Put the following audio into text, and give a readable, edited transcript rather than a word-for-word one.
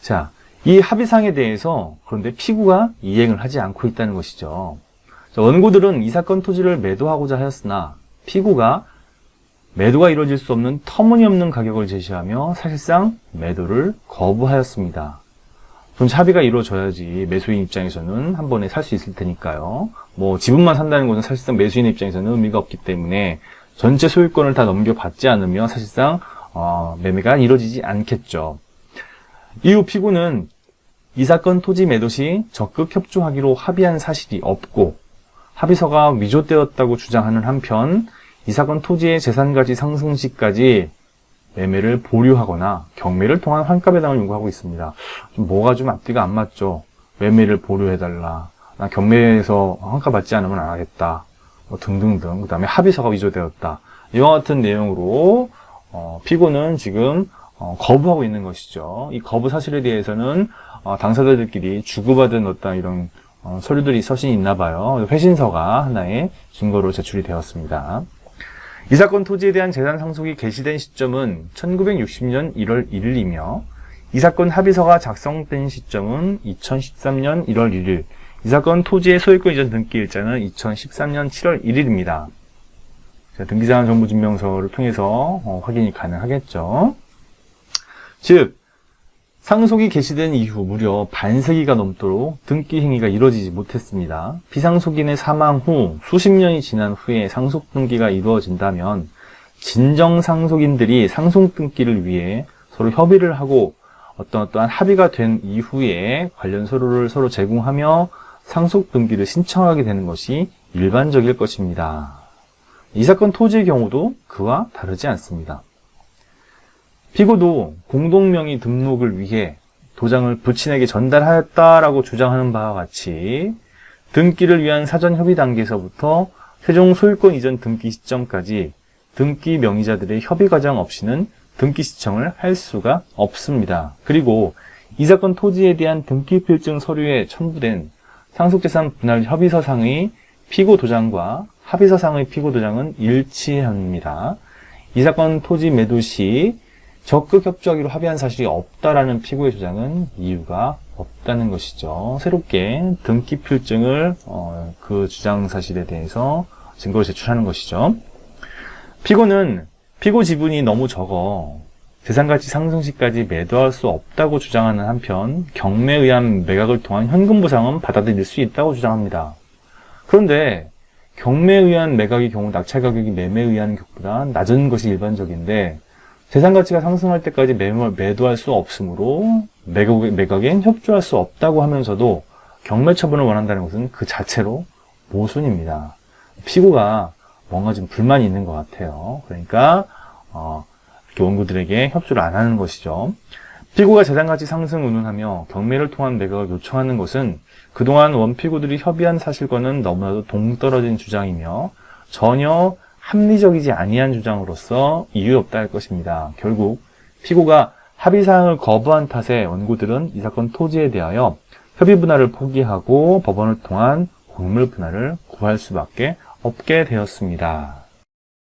자, 이 합의사항에 대해서 그런데 피고가 이행을 하지 않고 있다는 것이죠. 자, 원고들은 이 사건 토지를 매도하고자 하였으나 피고가 매도가 이루어질 수 없는 터무니없는 가격을 제시하며 사실상 매도를 거부하였습니다. 그럼 합의가 이루어져야지 매수인 입장에서는 한 번에 살 수 있을 테니까요. 뭐 지분만 산다는 것은 사실상 매수인 입장에서는 의미가 없기 때문에 전체 소유권을 다 넘겨받지 않으면 사실상 매매가 이루어지지 않겠죠. 이후 피고는 이 사건 토지 매도 시 적극 협조하기로 합의한 사실이 없고 합의서가 위조되었다고 주장하는 한편 이 사건 토지의 재산가치 상승 시까지 매매를 보류하거나 경매를 통한 환가 배당을 요구하고 있습니다. 뭐가 좀 앞뒤가 안 맞죠. 매매를 보류해달라. 나 경매에서 환가 받지 않으면 안 하겠다. 등등등. 그 다음에 합의서가 위조되었다. 이와 같은 내용으로 피고는 지금 거부하고 있는 것이죠. 이 거부 사실에 대해서는 당사자들끼리 주고받은 어떤 이런 서류들이 서신이 있나 봐요. 회신서가 하나의 증거로 제출이 되었습니다. 이 사건 토지에 대한 재산 상속이 개시된 시점은 1960년 1월 1일이며 이 사건 합의서가 작성된 시점은 2013년 1월 1일, 이 사건 토지의 소유권 이전 등기 일자는 2013년 7월 1일입니다. 등기자산 정보증명서를 통해서 확인이 가능하겠죠. 즉, 상속이 개시된 이후 무려 반세기가 넘도록 등기 행위가 이루어지지 못했습니다. 피상속인의 사망 후 수십 년이 지난 후에 상속 등기가 이루어진다면 진정 상속인들이 상속 등기를 위해 서로 협의를 하고 어떠한 합의가 된 이후에 관련 서류를 서로 제공하며 상속 등기를 신청하게 되는 것이 일반적일 것입니다. 이 사건 토지의 경우도 그와 다르지 않습니다. 피고도 공동명의 등록을 위해 도장을 부친에게 전달하였다라고 주장하는 바와 같이 등기를 위한 사전 협의 단계에서부터 최종 소유권 이전 등기 시점까지 등기 명의자들의 협의 과정 없이는 등기 신청을 할 수가 없습니다. 그리고 이 사건 토지에 대한 등기 필증 서류에 첨부된 상속재산 분할 협의서상의 피고 도장과 합의서상의 피고 도장은 일치합니다. 이 사건 토지 매도 시 적극 협조하기로 합의한 사실이 없다라는 피고의 주장은 이유가 없다는 것이죠. 새롭게 등기 필증을 그 주장 사실에 대해서 증거를 제출하는 것이죠. 피고는 피고 지분이 너무 적어 재산가치 상승 시까지 매도할 수 없다고 주장하는 한편 경매에 의한 매각을 통한 현금 보상은 받아들일 수 있다고 주장합니다. 그런데 경매에 의한 매각의 경우 낙찰 가격이 매매에 의한 것보다 낮은 것이 일반적인데 재산가치가 상승할 때까지 매도할 수 없으므로 매각엔 협조할 수 없다고 하면서도 경매 처분을 원한다는 것은 그 자체로 모순입니다. 피고가 뭔가 좀 불만이 있는 것 같아요. 그러니까 이렇게 원고들에게 협조를 안 하는 것이죠. 피고가 재산가치 상승 운운하며 경매를 통한 매각을 요청하는 것은 그동안 원피고들이 협의한 사실과는 너무나도 동떨어진 주장이며 전혀 합리적이지 아니한 주장으로서 이유 없다 할 것입니다. 결국 피고가 합의사항을 거부한 탓에 원고들은 이 사건 토지에 대하여 협의 분할을 포기하고 법원을 통한 공물 분할을 구할 수밖에 없게 되었습니다.